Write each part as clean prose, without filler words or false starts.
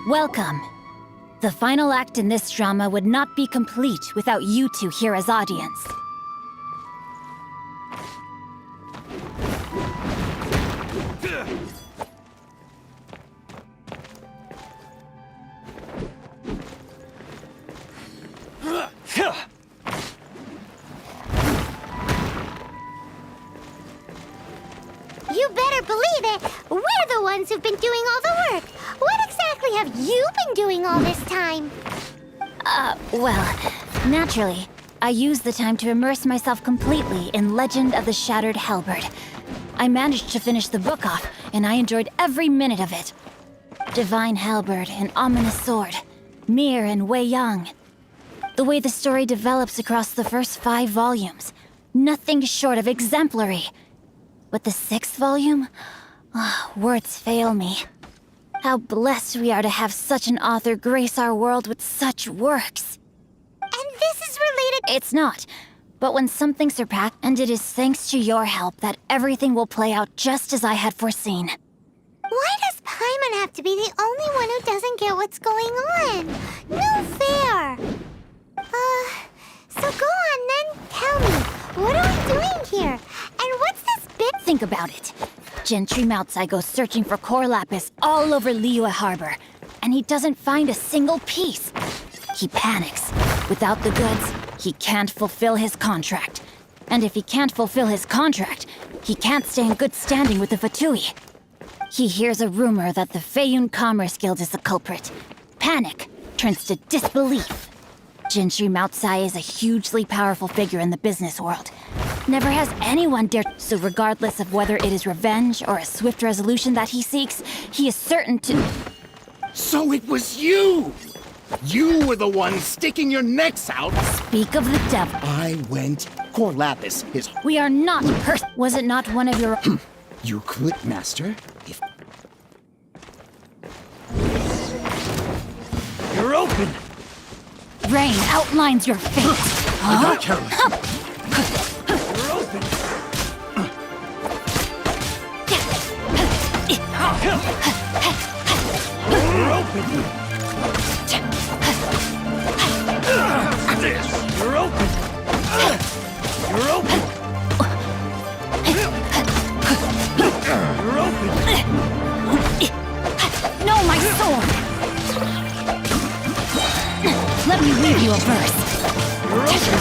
Welcome. The final act in this drama would not be complete without you two here as audience. You better believe it! We're the ones who've been doing all the work! What exactly have you been doing all this time? Well, naturally, I used the time to immerse myself completely in Legend of the Shattered Halberd. I managed to finish the book off, and I enjoyed every minute of it. Divine Halberd, an ominous sword. Mir and Wei Yang. The way the story develops across the first 5 volumes. Nothing short of exemplary. But the 6th volume? Words fail me. How blessed we are to have such an author grace our world with such works. And this is related— It's not. But when something surpassed, and it is thanks to your help that everything will play out just as I had foreseen. Why does Paimon have to be the only one who doesn't get what's going on? No fair! So go on then, tell me, what are we doing here? And what's this bit— Think about it. Gentry Moutsai goes searching for core lapis all over Liyue Harbor, and he doesn't find a single piece. He panics. Without the goods, he can't fulfill his contract. And if he can't fulfill his contract, he can't stay in good standing with the Fatui. He hears a rumor that the Feiyun Commerce Guild is the culprit. Panic turns to disbelief. Gentry Moutsai is a hugely powerful figure in the business world. Never has anyone dared, so regardless of whether it is revenge or a swift resolution that he seeks, he is certain to— So it was you! You were the one sticking your necks out! Speak of the devil. I went. Core Lapis is— We are not Was it not one of your— You could, Master, if— You're open! Rain outlines your fate. I got careless. You're open! You're open! This! You're open! You're open! You're open! No, my sword! Let me read you a verse. You're open!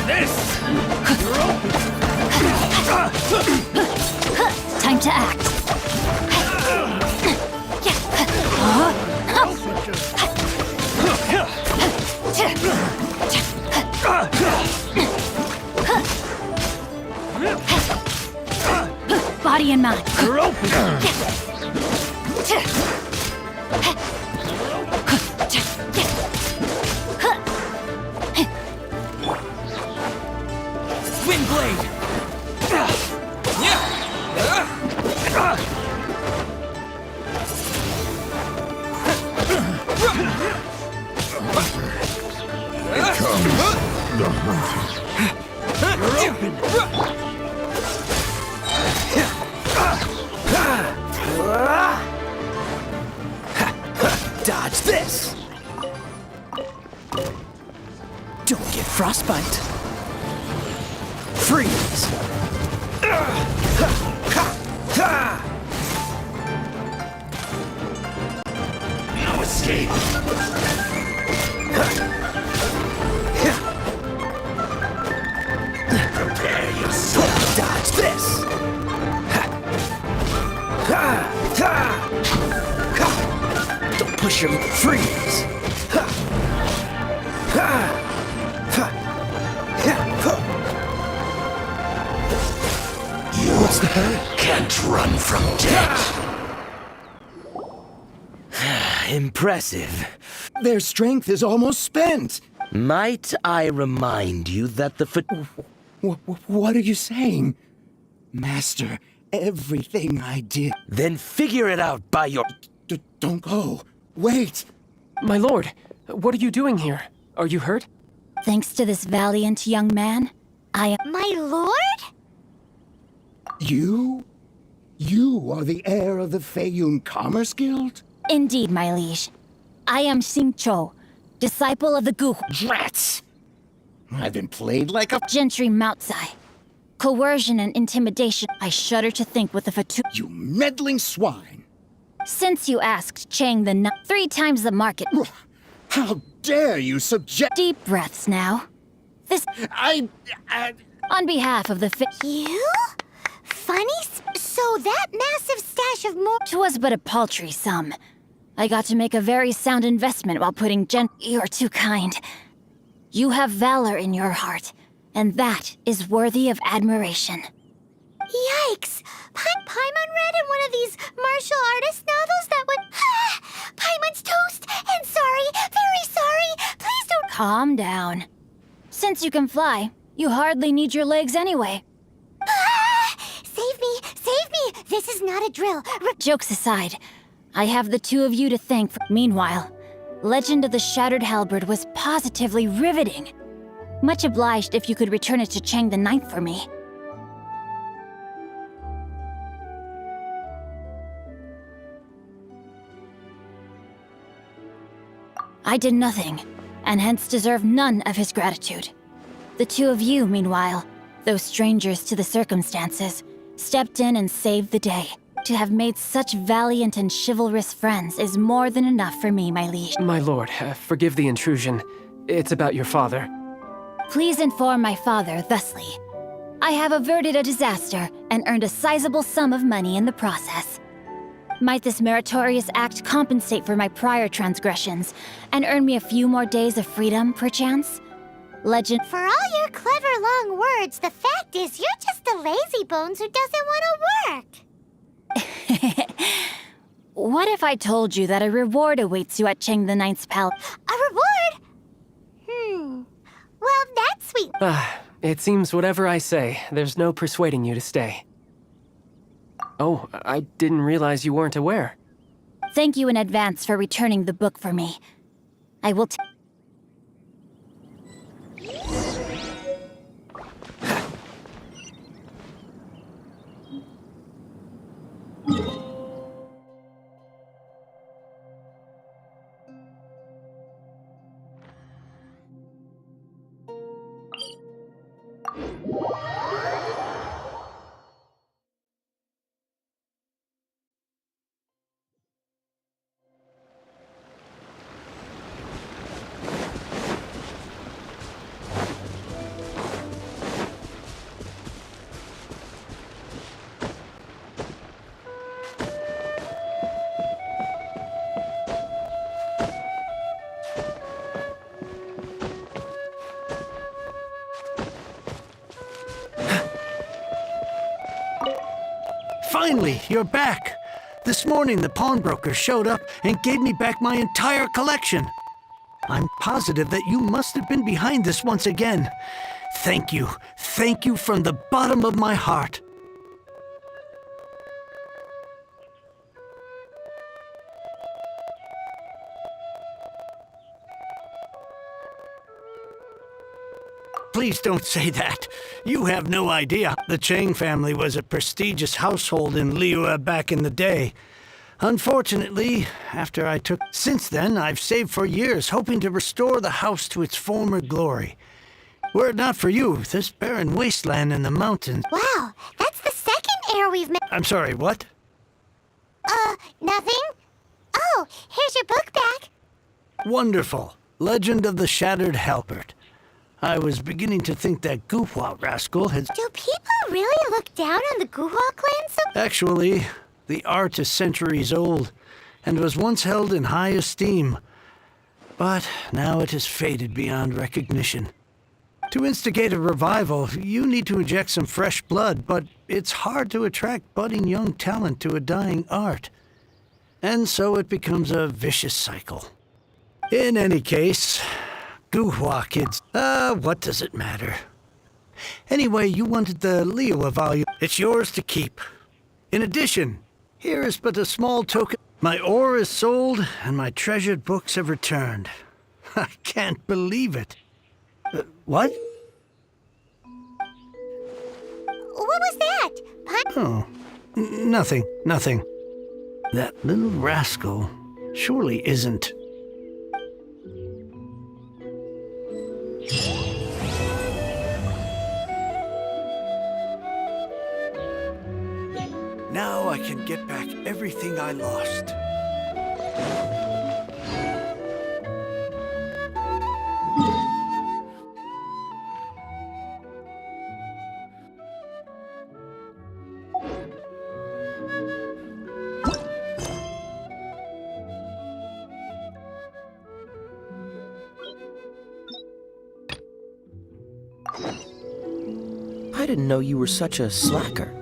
This! You're open! Time to act. Body and mind. You're open! Wind blade! You're open! Dodge this! Don't get frostbite. Freeze! No escape! Prepare yourself! Dodge this! Don't push him. Freeze! What's that? Can't run from death! Impressive. Their strength is almost spent. Might I remind you that the What are you saying? Master, everything I did— Then figure it out by your— Don't go. Wait. My lord, what are you doing here? Are you hurt? Thanks to this valiant young man, I am— My lord? You? You are the heir of the Feiyun Commerce Guild? Indeed, my liege. I am Xing Cho, disciple of the Gu Rats! I've been played like a Gentry Moutsai. Coercion and intimidation. I shudder to think what the Fatu. you meddling swine! Since you asked Chang the Nun 3 times the market. How dare you subject— Deep breaths now. This I on behalf of the You? Funny? So that massive stash of more. 'Twas but a paltry sum. I got to make a very sound investment while putting You're too kind. You have valor in your heart, and that is worthy of admiration. Yikes! Paimon read in one of these martial artist novels that would. Paimon's toast! And sorry, very sorry! Please don't. Calm down. Since you can fly, you hardly need your legs anyway. Save me! Save me! This is not a drill. Jokes aside, I have the 2 of you to thank for. Meanwhile, Legend of the Shattered Halberd was positively riveting. Much obliged if you could return it to Chang the Ninth for me. I did nothing, and hence deserve none of his gratitude. The 2 of you, meanwhile, though strangers to the circumstances, stepped in and saved the day. To have made such valiant and chivalrous friends is more than enough for me, my liege. My lord, forgive the intrusion. It's about your father. Please inform my father thusly. I have averted a disaster and earned a sizable sum of money in the process. Might this meritorious act compensate for my prior transgressions and earn me a few more days of freedom, perchance? Legend. For all your clever long words, the fact is you're just a lazy bones who doesn't want to work. What if I told you that a reward awaits you at Chang the Ninth's palace? A reward? Well, that's sweet. It seems whatever I say, there's no persuading you to stay. Oh, I didn't realize you weren't aware. Thank you in advance for returning the book for me. I will Finally, you're back. This morning, the pawnbroker showed up and gave me back my entire collection. I'm positive that you must have been behind this once again. Thank you. Thank you from the bottom of my heart. Please don't say that. You have no idea. The Chang family was a prestigious household in Liyue back in the day. Unfortunately, after I took... Since then, I've saved for years, hoping to restore the house to its former glory. Were it not for you, this barren wasteland in the mountains... Wow, that's the second heir we've met. I'm sorry, what? Nothing? Oh, here's your book back. Wonderful. Legend of the Shattered Halberd. I was beginning to think that Guhua rascal had... Do people really look down on the Guhua clan so... Actually, the art is centuries old, and was once held in high esteem. But now it has faded beyond recognition. To instigate a revival, you need to inject some fresh blood, but it's hard to attract budding young talent to a dying art. And so it becomes a vicious cycle. In any case... Guhua kids. What does it matter? Anyway, you wanted the Liyue volume. It's yours to keep. In addition, here is but a small token. My ore is sold, and my treasured books have returned. I can't believe it. What? What was that? Oh, nothing, nothing. That little rascal surely isn't. Now I can get back everything I lost. I didn't know you were such a slacker.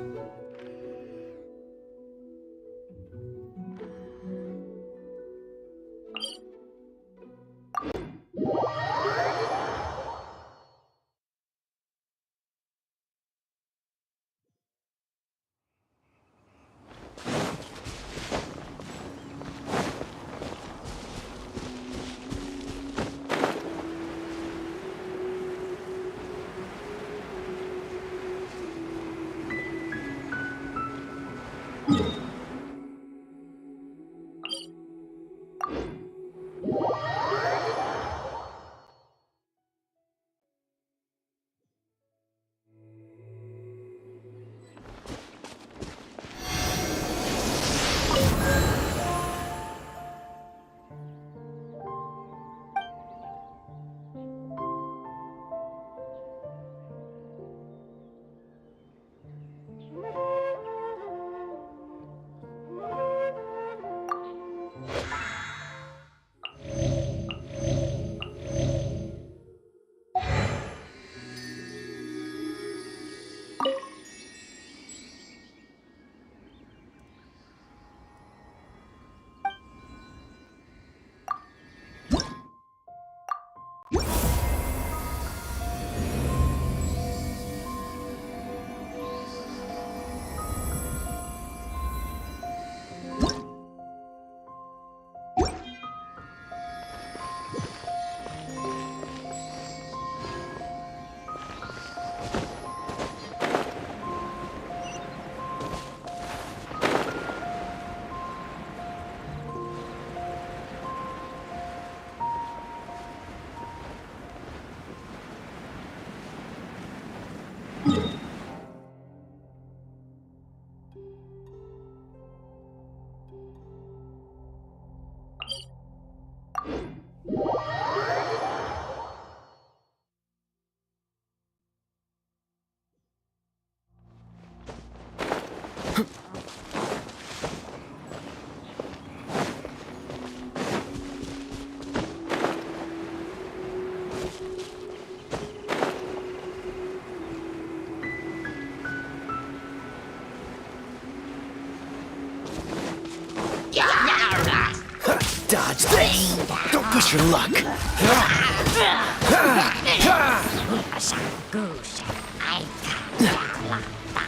Dodge this! Don't push your luck!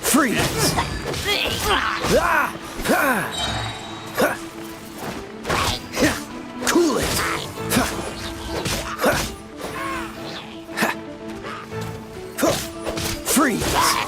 Freeze! Cool it! Freeze!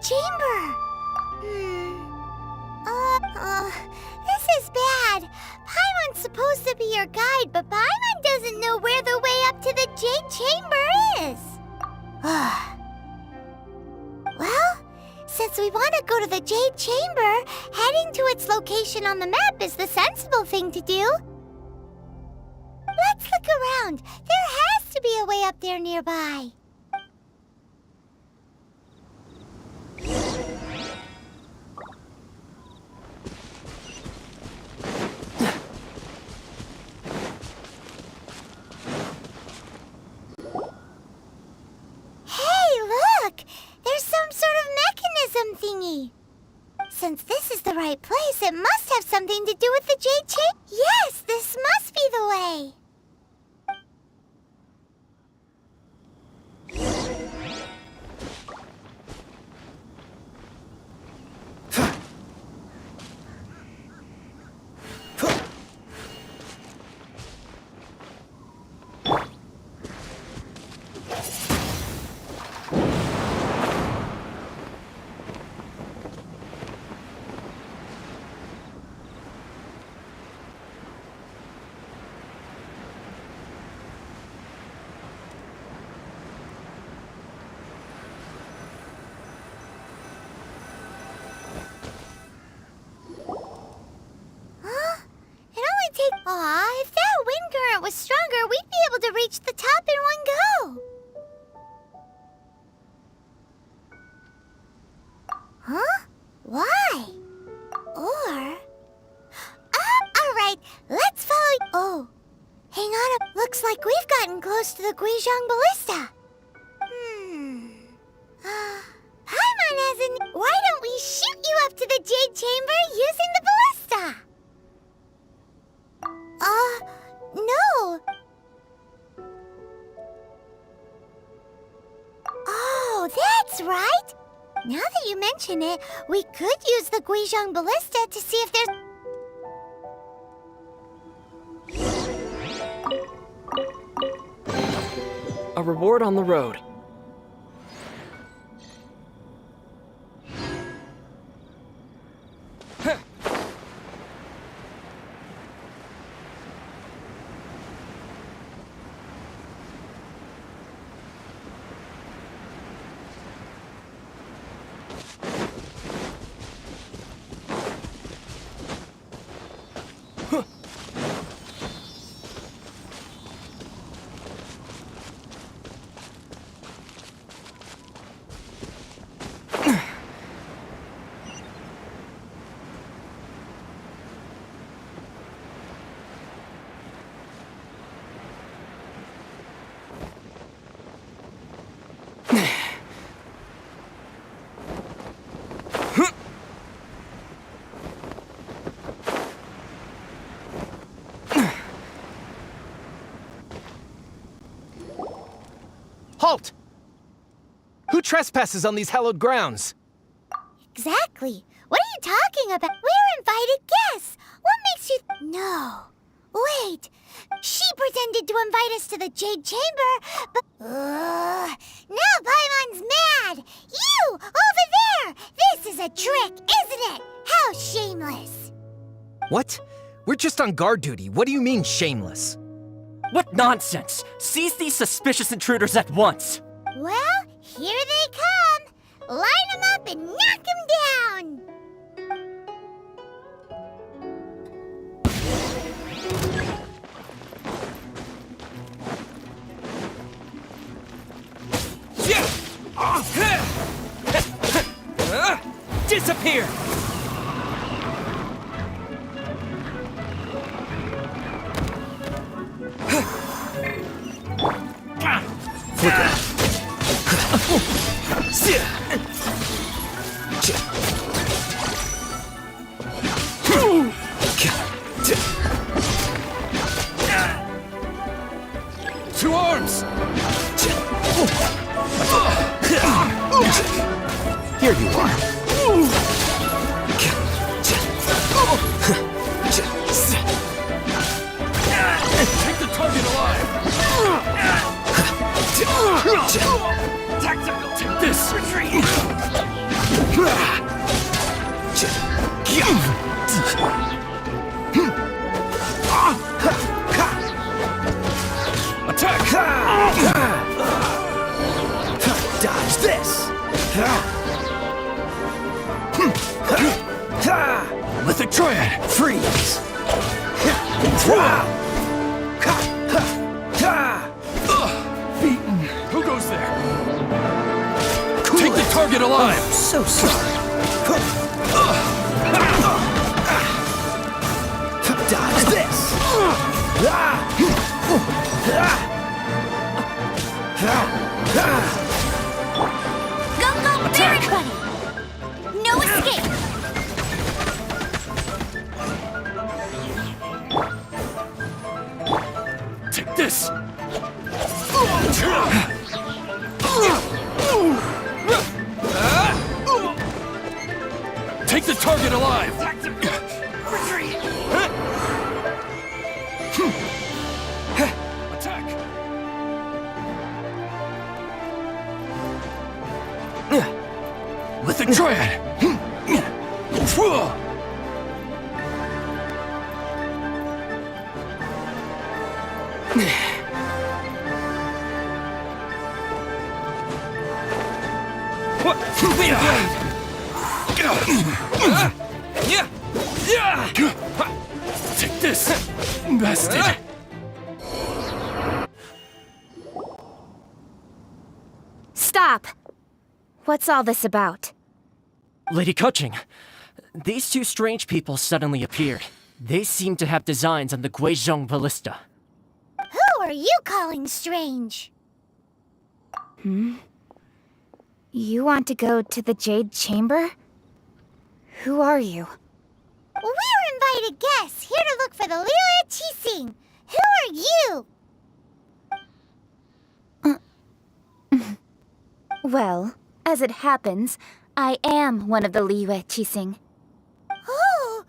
chamber. This is bad. Paimon's supposed to be your guide, but Paimon doesn't know where the way up to the Jade Chamber is. Well, since we want to go to the Jade Chamber, heading to its location on the map is the sensible thing to do. Let's look around. There has to be a way up there nearby. There's some sort of mechanism thingy. Since this is the right place, it must have something to do with the Jade Chamber. Yes, this must be the way. Aw, if that wind current was stronger, we'd be able to reach the top in one go. Huh? Why? Or... alright, let's follow... Oh, hang on, looks like we've gotten close to the Guizhong Ballista. Paimon hasn't... Why don't we shoot you up to the Jade Chamber using the ballista? No. Oh, that's right. Now that you mention it, we could use the Guizhong Ballista to see if there's... A reward on the road. Halt! Who trespasses on these hallowed grounds? Exactly. What are you talking about? We're invited guests. What makes you... No. Wait. She pretended to invite us to the Jade Chamber, but... now Paimon's mad! You! Over there! This is a trick, isn't it? How shameless! What? We're just on guard duty. What do you mean, shameless? What nonsense! Seize these suspicious intruders at once! Well, here they come! Line them up and knock them down! Disappear! To arms! Here you are. Take the target alive! Tactical! Take this! Retreat! Freeze! Beaten. Who goes there? Take the target alive! So sorry. Dodge this! Go, go, everybody! No escape! Take this! Take the target alive! Retreat! Attack! Lithic Triad! What? Take this, bastard! Stop! What's all this about? Lady Kuching, these two strange people suddenly appeared. They seem to have designs on the Guizhong Ballista. Who are you calling strange? You want to go to the Jade Chamber? Who are you? We're invited guests here to look for the Liu Qixing. Who are you? Well, as it happens, I am one of the Liu Qixing. Oh,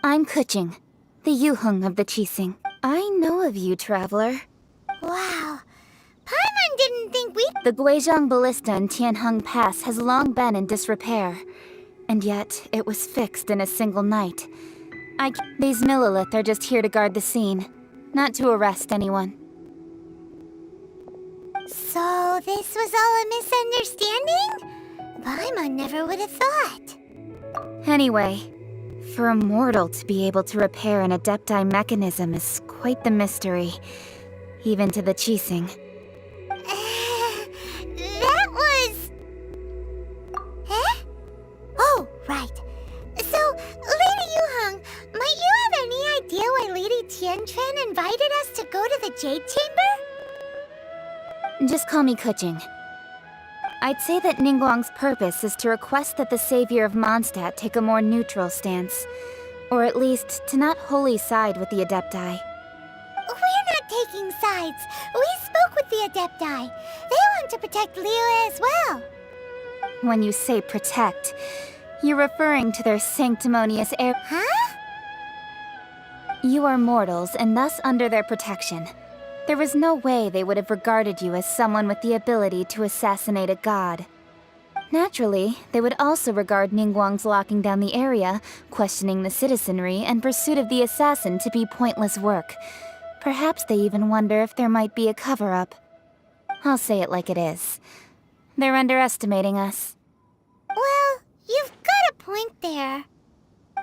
I'm Kuching, the Yuheng of the Qixing. I know of you, traveler. wow. Paimon didn't think we... The Guizhong Ballista in Tianheng Pass has long been in disrepair, and yet it was fixed in a single night. These Millilith are just here to guard the scene, not to arrest anyone. So this was all a misunderstanding? Paimon never would have thought. Anyway, for a mortal to be able to repair an Adepti mechanism is quite the mystery, even to the Qixing. That was... Eh? Oh, right. So, Lady Yuheng, might you have any idea why Lady Tianquan invited us to go to the Jade Chamber? Just call me Kuching. I'd say that Ningguang's purpose is to request that the savior of Mondstadt take a more neutral stance. Or at least, to not wholly side with the Adepti. We're not taking sides. We spoke with the Adepti. They want to protect Liyue as well. When you say protect, you're referring to their sanctimonious air. Huh? You are mortals and thus under their protection. There was no way they would have regarded you as someone with the ability to assassinate a god. Naturally, they would also regard Ningguang's locking down the area, questioning the citizenry, and pursuit of the assassin to be pointless work. Perhaps they even wonder if there might be a cover-up. I'll say it like it is. They're underestimating us. Well, you've got a point there.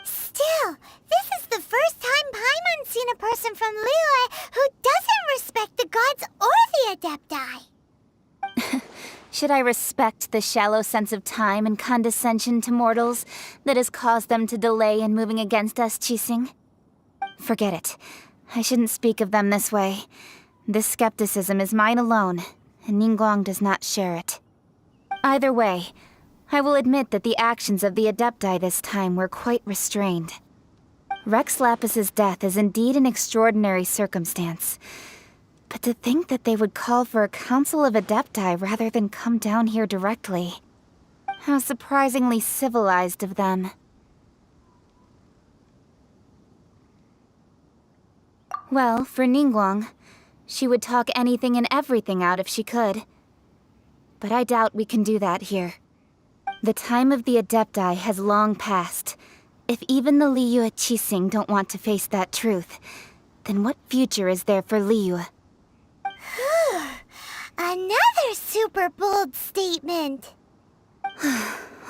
Still, this is the first time Paimon's seen a person from Liyue who doesn't respect the gods or the Adepti. Should I respect the shallow sense of time and condescension to mortals that has caused them to delay in moving against us, Qixing? Forget it. I shouldn't speak of them this way. This skepticism is mine alone, and Ningguang does not share it. Either way, I will admit that the actions of the Adepti this time were quite restrained. Rex Lapis's death is indeed an extraordinary circumstance. But to think that they would call for a council of Adepti rather than come down here directly. How surprisingly civilized of them. Well, for Ningguang, she would talk anything and everything out if she could. But I doubt we can do that here. The time of the Adepti has long passed. If even the Liu Qixing don't want to face that truth, then what future is there for Liu? Another super bold statement.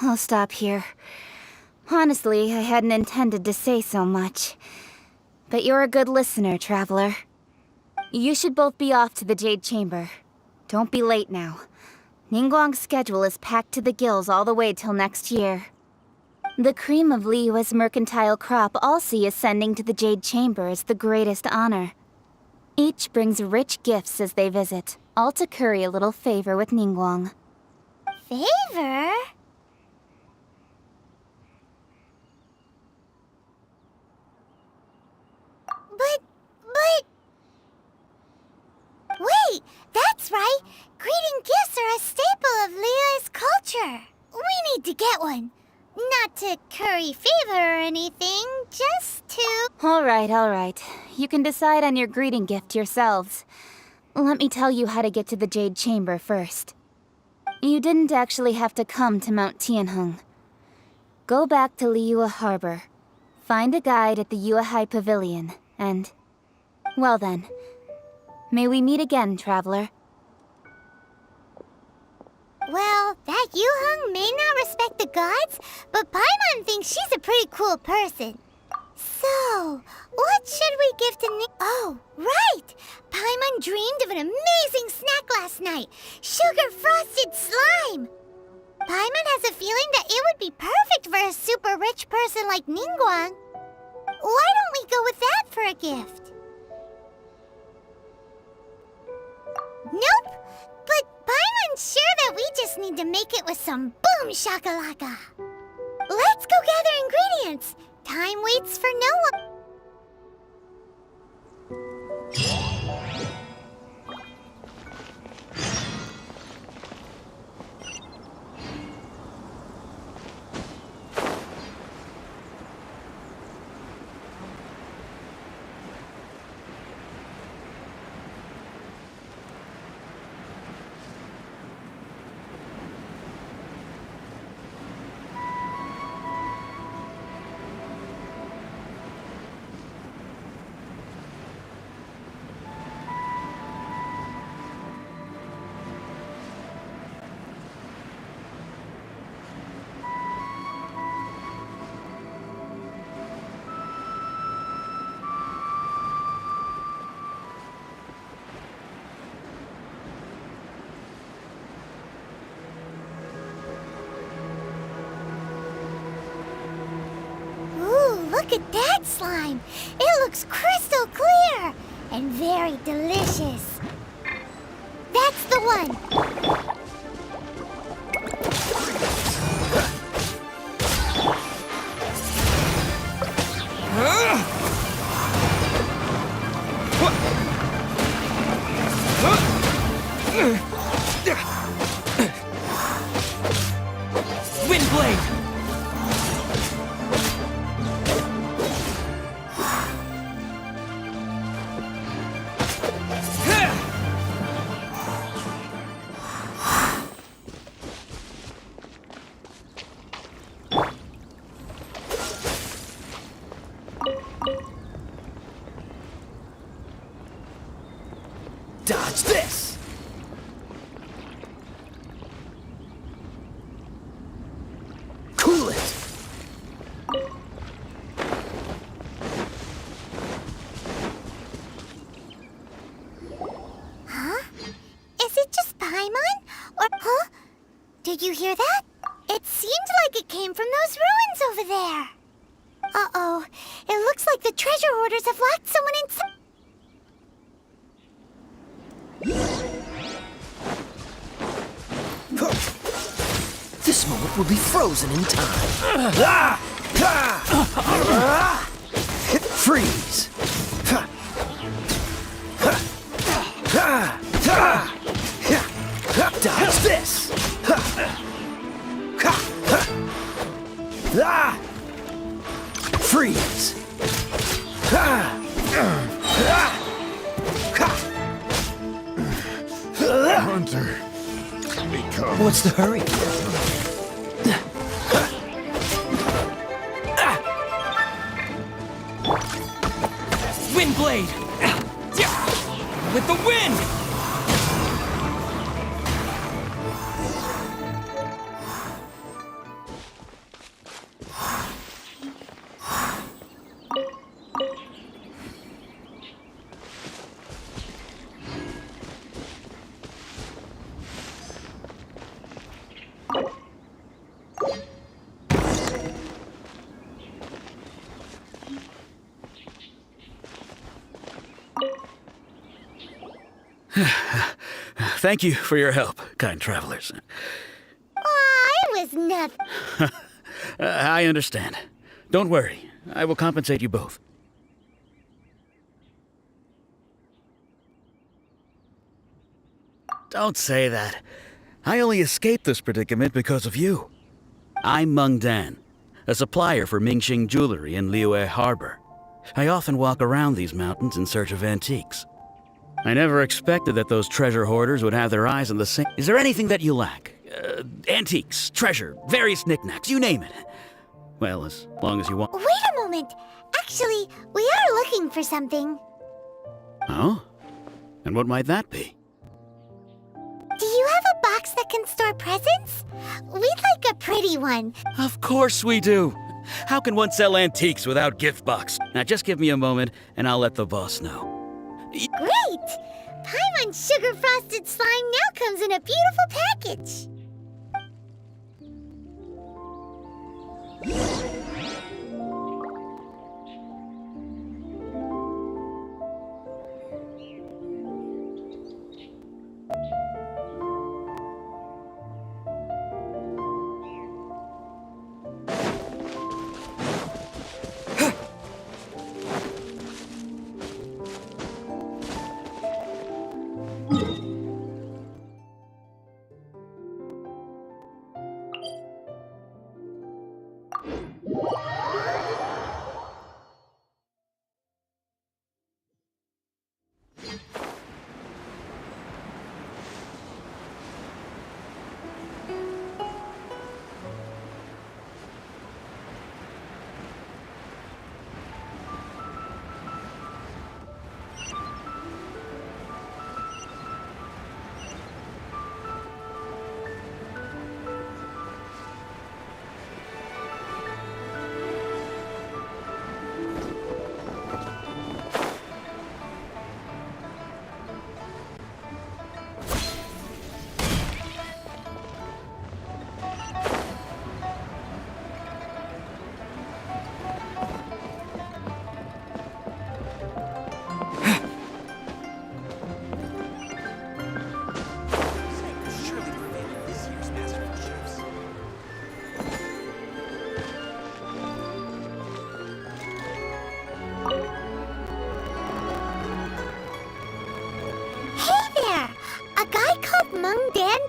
I'll stop here. Honestly, I hadn't intended to say so much. But you're a good listener, Traveler. You should both be off to the Jade Chamber. Don't be late now. Ningguang's schedule is packed to the gills all the way till next year. The cream of Liyue's mercantile crop all see ascending to the Jade Chamber as the greatest honor. Each brings rich gifts as they visit, all to curry a little favor with Ningguang. Favor? But... Wait, that's right! Greeting gifts are a staple of Liyue's culture. We need to get one. Not to curry favor or anything, just to... Alright. You can decide on your greeting gift yourselves. Let me tell you how to get to the Jade Chamber first. You didn't actually have to come to Mount Tianheng. Go back to Liyue Harbor. Find a guide at the Yuehai Pavilion, and... well then. May we meet again, Traveler. Well, that Yuheng may not respect the gods, but Paimon thinks she's a pretty cool person. So, what should we give to Nick? Oh, right! Paimon dreamed of an amazing snack last night. Sugar-frosted slime! Paimon has a feeling that it would be perfect for a super rich person like Ningguang. Why don't we go with that for a gift? Nope! But Paimon's sure that we just need to make it with some boom shakalaka. Let's go gather ingredients. Time waits for no one. Look at that slime! It looks crystal clear! And very delicious. That's the one! Windblade! Dodge this! Cool it! Huh? Is it just Paimon? Or... Huh? Did you hear that? It seemed like it came from those ruins over there. Uh-oh. It looks like the treasure hoarders have locked someone inside. This moment will be frozen in time. Freeze! Dodge this! Freeze! Hunter, become... What's the hurry? Windblade! With the wind! Thank you for your help, kind travelers. Aw, it was nothing. I understand. Don't worry. I will compensate you both. Don't say that. I only escaped this predicament because of you. I'm Meng Dan, a supplier for Mingxing jewelry in Liyue Harbor. I often walk around these mountains in search of antiques. I never expected that those treasure hoarders would have their eyes on the same. Is there anything that you lack? Antiques, treasure, various knickknacks, you name it. Well, as long as you want. Wait a moment. Actually, we are looking for something. Oh? And what might that be? Do you have a box that can store presents? We'd like a pretty one. Of course we do. How can one sell antiques without gift box? Now just give me a moment and I'll let the boss know. Great! Paimon Sugar Frosted Slime now comes in a beautiful package.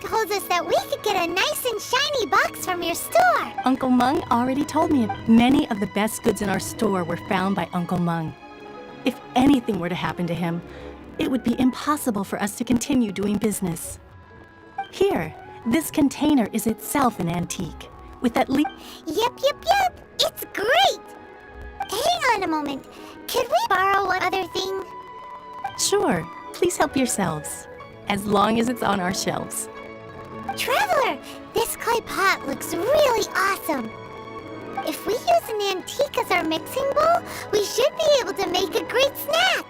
Told us that we could get a nice and shiny box from your store. Uncle Meng already told me many of the best goods in our store were found by Uncle Meng. If anything were to happen to him, it would be impossible for us to continue doing business. Here, this container is itself an antique, with at least... Yep. It's great! Hang on a moment. Could we borrow one other thing? Sure, please help yourselves, as long as it's on our shelves. Traveler, this clay pot looks really awesome. If we use an antique as our mixing bowl, we should be able to make a great snack.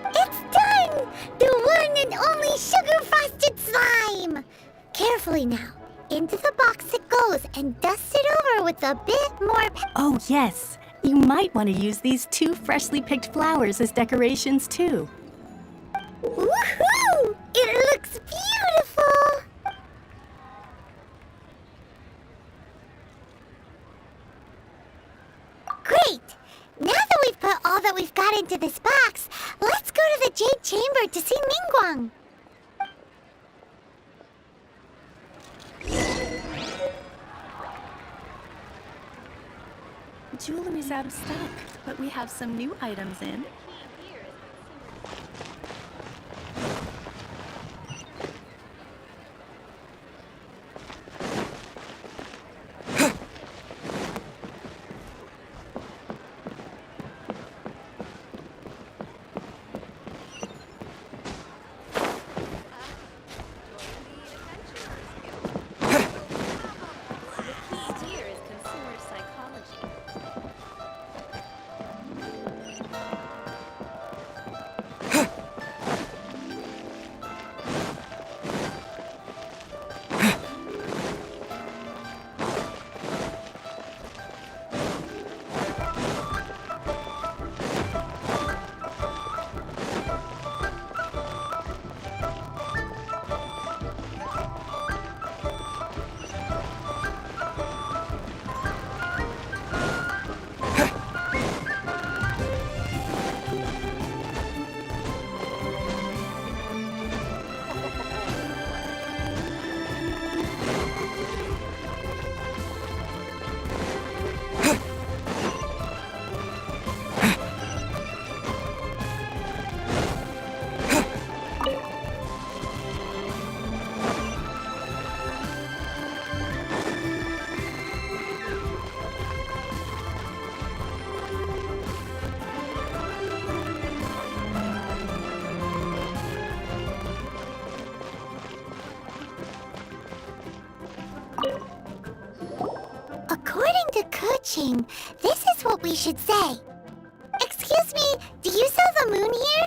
It's done! The one and only sugar-frosted slime! Carefully now. Into the box it goes and dust it over with a bit more... Oh, yes. You might want to use these 2 freshly picked flowers as decorations, too. Woohoo! It looks beautiful! Great! Now that we've put all that we've got into this box, let's go to the Jade Chamber to see Ningguang. Jewelry's out of stock, but we have some new items in. watching. This is what we should say. Excuse me, do you sell the moon here?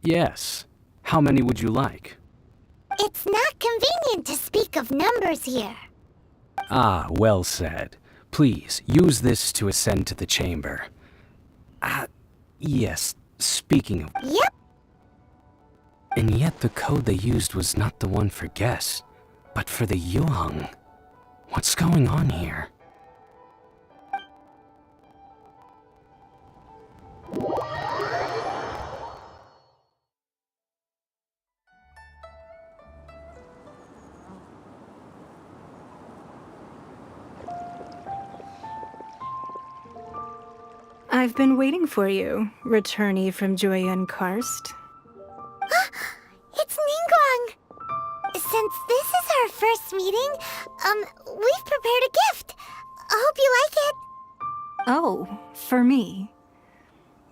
Yes. How many would you like? It's not convenient to speak of numbers here. Ah, well said. Please, use this to ascend to the chamber. Yes, speaking of... Yep. And yet the code they used was not the one for guess, but for the Yuheng. What's going on here? I've been waiting for you, returnee from Joyun Karst. It's Ningguang! Since this is our first meeting, we've prepared a gift. I hope you like it. Oh, for me.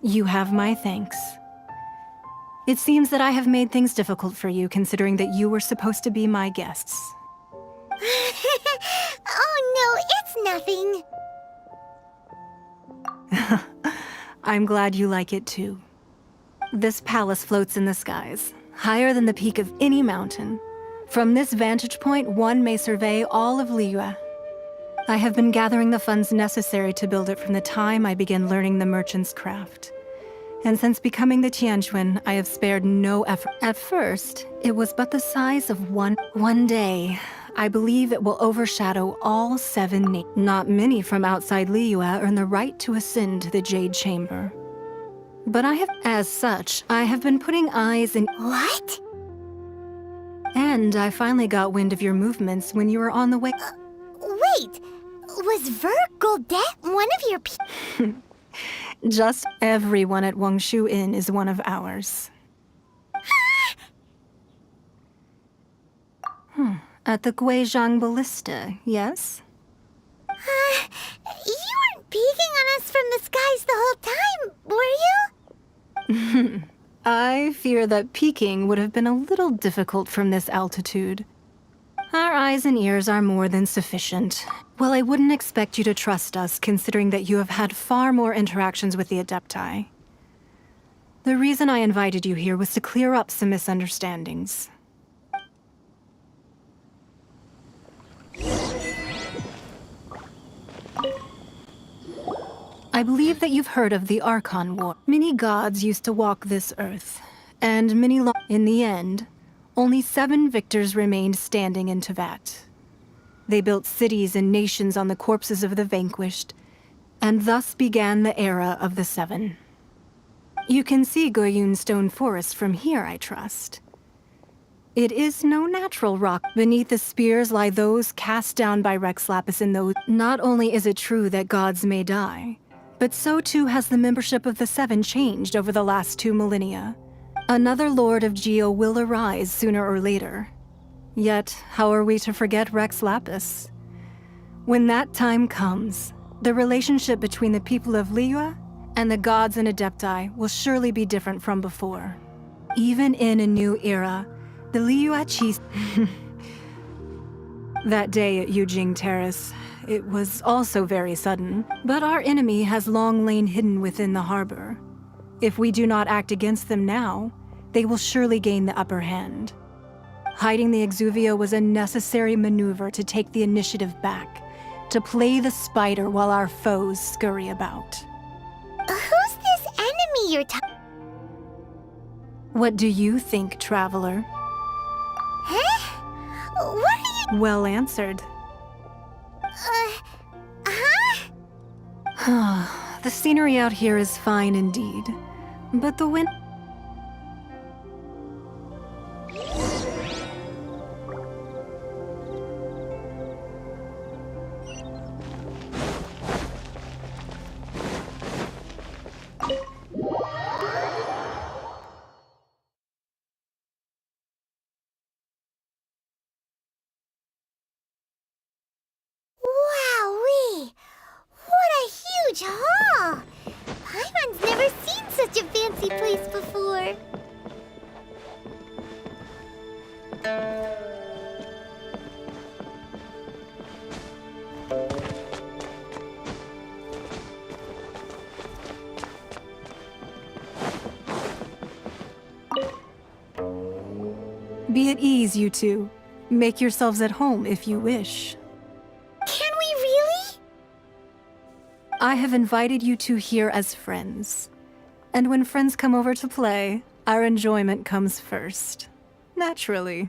You have my thanks. It seems that I have made things difficult for you, considering that you were supposed to be my guests. Oh no, it's nothing. I'm glad you like it too. This palace floats in the skies, higher than the peak of any mountain. From this vantage point, one may survey all of Liyue. I have been gathering the funds necessary to build it from the time I began learning the merchant's craft. And since becoming the Tianquan, I have spared no effort. At first, it was but the size of one day. I believe it will overshadow all 7 Not many from outside Liyue earn the right to ascend to the Jade Chamber. But as such, I have been putting eyes in... What? And I finally got wind of your movements when you were on the way... Wait! Was Ver Goldet one of your people? Just everyone at Wangshu Inn is one of ours. At the Guizhang Ballista, yes? You weren't peeking on us from the skies the whole time, were you? I fear that peeking would have been a little difficult from this altitude. Our eyes and ears are more than sufficient. Well, I wouldn't expect you to trust us, considering that you have had far more interactions with the Adepti. The reason I invited you here was to clear up some misunderstandings. I believe that you've heard of the Archon War. Many gods used to walk this earth, and in the end, only 7 victors remained standing in Tevat. They built cities and nations on the corpses of the vanquished, and thus began the era of the 7. You can see Goyun Stone Forest from here, I trust. It is no natural rock. Beneath the spears lie those cast down by Rex Lapis in those. Not only is it true that gods may die, but so too has the membership of the 7 changed over the last 2 millennia. Another Lord of Geo will arise sooner or later. Yet, how are we to forget Rex Lapis? When that time comes, the relationship between the people of Liyue and the gods and Adepti will surely be different from before. Even in a new era, the Liyue chiefs... That day at Yujing Terrace, it was also very sudden, but our enemy has long lain hidden within the harbor. If we do not act against them now, they will surely gain the upper hand. Hiding the Exuvio was a necessary maneuver to take the initiative back, to play the spider while our foes scurry about. Who's this enemy you're talking? What do you think, traveler? Huh? What are you... Well answered. The scenery out here is fine indeed, but the wind... Wowee! What a huge hall! Paimon's never seen such a fancy place before. Be at ease, you two. Make yourselves at home if you wish. Can we really? I have invited you two here as friends. And when friends come over to play, our enjoyment comes first. Naturally.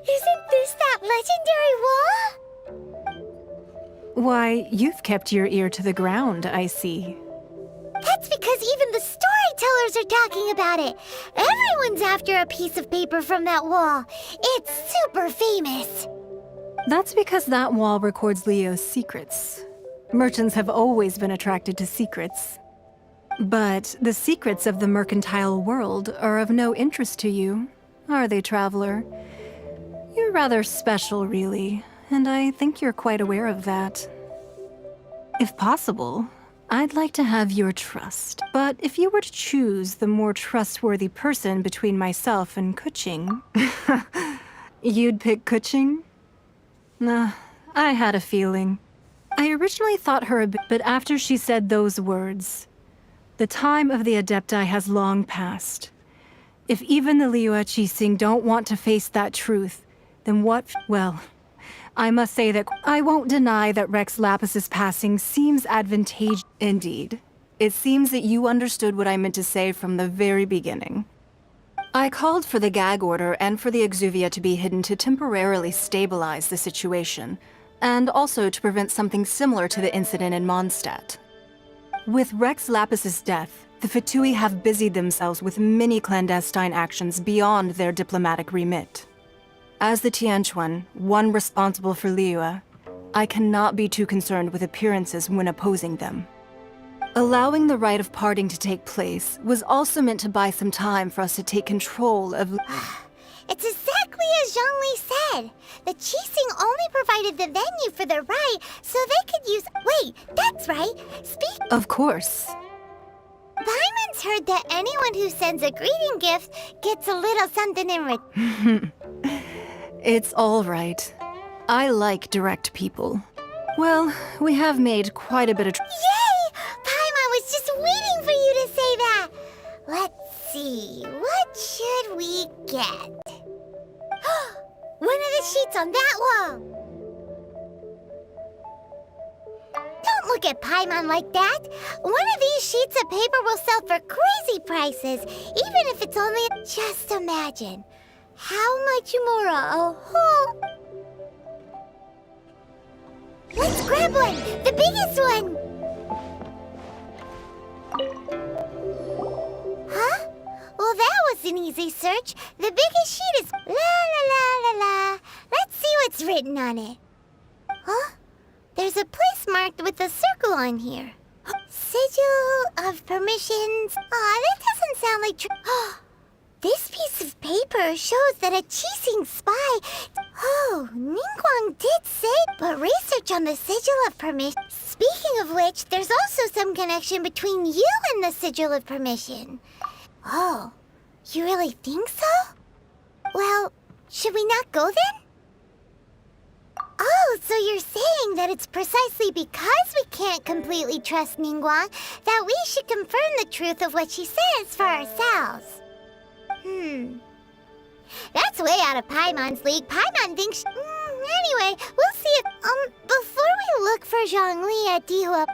Isn't this that legendary wall? Why, you've kept your ear to the ground, I see. That's because even the storytellers are talking about it. Everyone's after a piece of paper from that wall. It's super famous. That's because that wall records Leo's secrets. Merchants have always been attracted to secrets. But the secrets of the mercantile world are of no interest to you, are they, traveler? You're rather special, really, and I think you're quite aware of that. If possible, I'd like to have your trust. But if you were to choose the more trustworthy person between myself and Kuching, you'd pick Kuching? Nah, I had a feeling. I originally thought her a bit, but after she said those words, the time of the Adepti has long passed. If even the Liyue Qixing don't want to face that truth, then what? Well, I must say that I won't deny that Rex Lapis's passing seems advantageous. Indeed. It seems that you understood what I meant to say from the very beginning. I called for the gag order and for the exuvia to be hidden to temporarily stabilize the situation, and also to prevent something similar to the incident in Mondstadt. With Rex Lapis's death, the Fatui have busied themselves with many clandestine actions beyond their diplomatic remit. As the Tianquan, one responsible for Liyue, I cannot be too concerned with appearances when opposing them. Allowing the rite of parting to take place was also meant to buy some time for us to take control of... It's exactly as Zhongli said. The Qixing only provided the venue for the rite so they could use... Wait, that's right. Of course. Paimon's heard that anyone who sends a greeting gift gets a little something in return. It's all right. I like direct people. Well, we have made quite a bit of... Yay! Paimon was just waiting for you to say that. Let's see, what should we get? One of the sheets on that wall! Don't look at Paimon like that! One of these sheets of paper will sell for crazy prices, even if it's only... Just imagine. How much more a whole... Let's grab one! The biggest one! Huh? Well, that was an easy search. The biggest sheet is... La la la la la. Let's see what's written on it. Huh? There's a place marked with a circle on here. Sigil of permissions. Aw, that doesn't sound like true. This piece of paper shows that a Qixing spy... Oh, Ningguang did say... But research on the Sigil of Permission... Speaking of which, there's also some connection between you and the Sigil of Permission. Oh, you really think so? Well, should we not go then? Oh, so you're saying that it's precisely because we can't completely trust Ningguang that we should confirm the truth of what she says for ourselves. That's way out of Paimon's league. Paimon thinks... anyway, we'll see if... before we look for Zhongli at Dihua...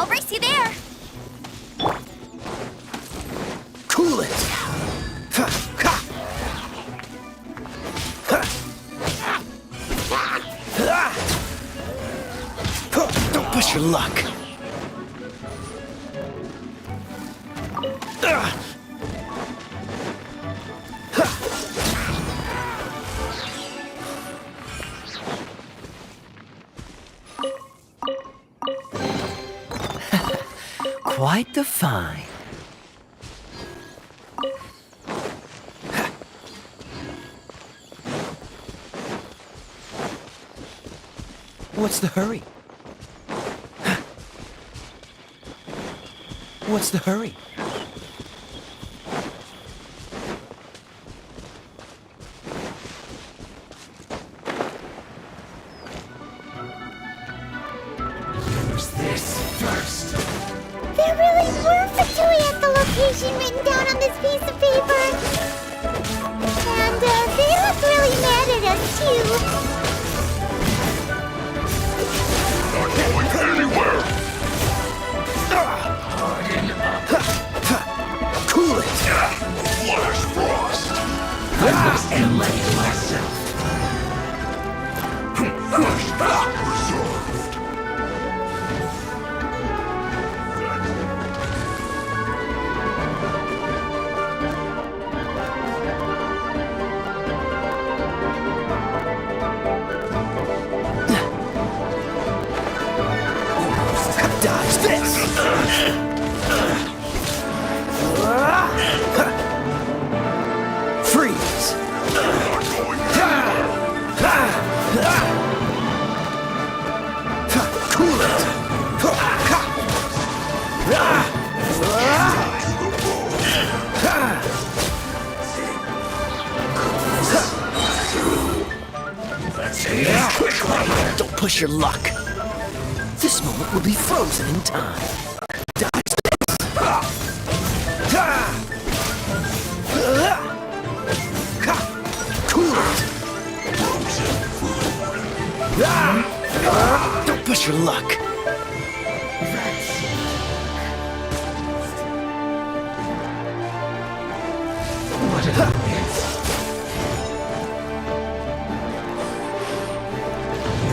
brace you there. Cool it. Don't push your luck. Quite the find. What's the hurry? What's the hurry? Use this first. There really were Fatui at the location written down on this piece of paper. And they look really mad at us too. Not going anywhere. Cool it. Flash frost. I must enlighten myself. Flash preserved. Dodge this. Freeze. Cool it. Let's end this quickly. Don't push your luck. This moment will be frozen in time. Dodge this. Cool it. Don't push your luck.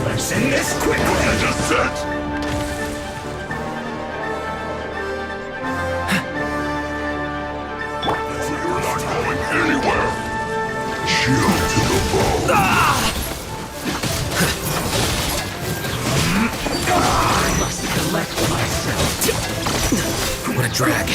Let's end this quickly. I just said. You're not going anywhere. Chill to the bone. I must collect myself. What a drag.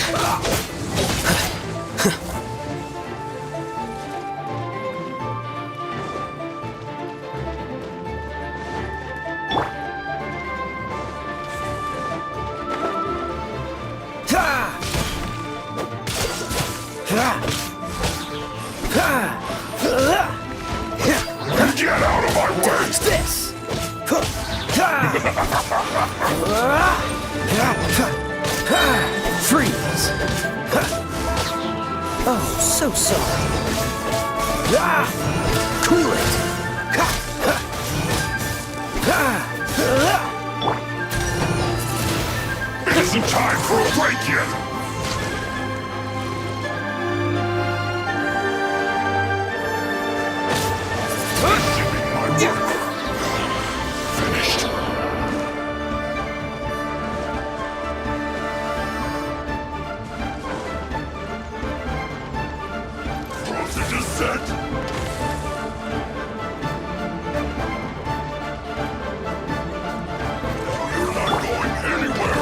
Get out of my way. Dodge this. Freeze. Oh, so sorry. Cool it. It isn't time for a break yet. Doing my work. Finished. Procedure set. You're not going anywhere.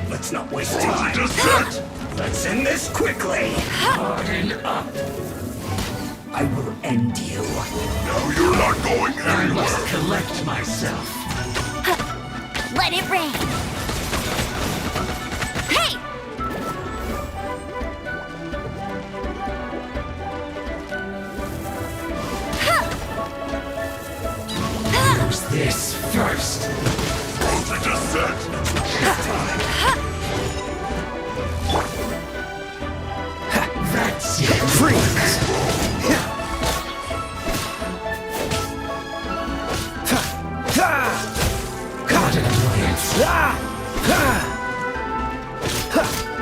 Let's not waste time. Just set. Let's end this quickly. Harden up. I will end you. No, you're not going anywhere. I must collect myself. Let it rain. Hey! Use this first. Procedure set. Time.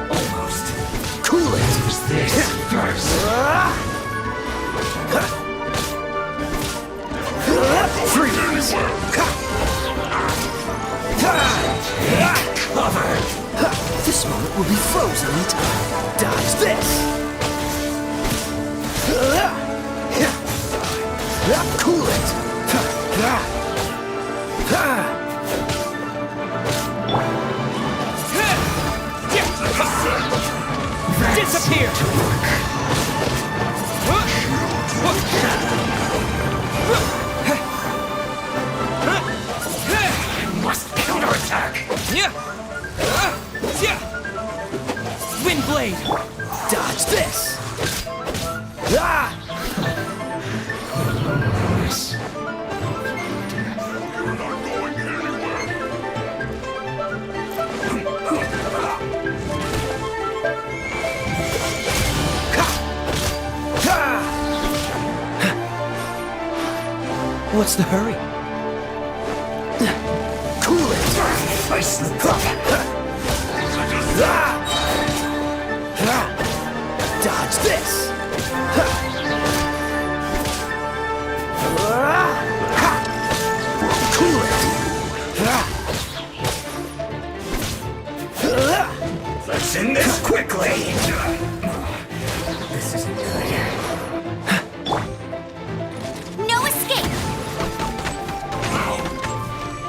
Almost. Cool it! Use this first. Freeze! Take cover. This moment will be frozen in time. Dodge this! Cool it! Disappear! Must counterattack. Wind blade! Dodge this! You're not going anywhere. What's the hurry? Cool it! I slipped up. Dodge this! Cool it! Let's end this quickly. This isn't good. No escape!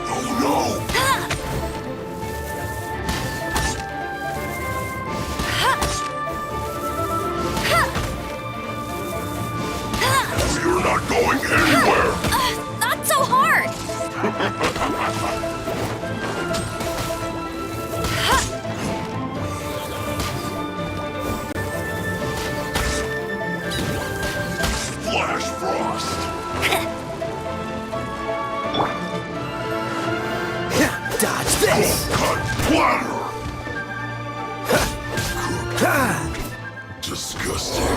Oh no! You're not going anywhere. Not so hard! Flash frost. Dodge this! Cut platter. Disgusting.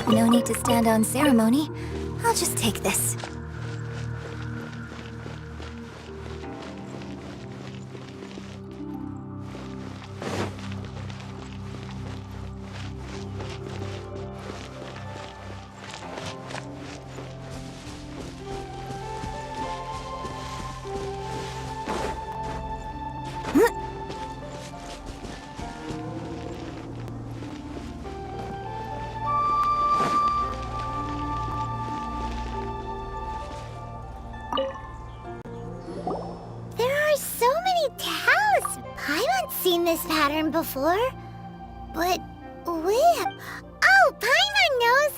No need to stand on ceremony. I'll just take this. Seen this pattern before, but where? Oh, Paimon knows.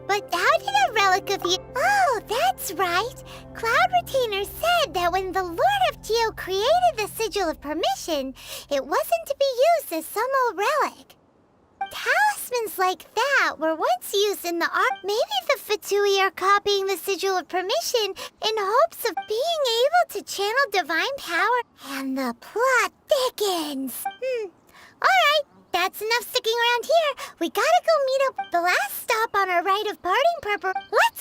But how did a relic of you? Oh, that's right. Cloud Retainer said that when the Lord of Geo created the Sigil of Permission, it wasn't to be used as some old relic. Talismans like that were once used in the art. Maybe the Fatui are copying the Sigil of Permission in hopes of being able to channel divine power, and the plot thickens. Alright, that's enough sticking around here. We gotta go meet up with the last stop on our rite of parting purpose. Let's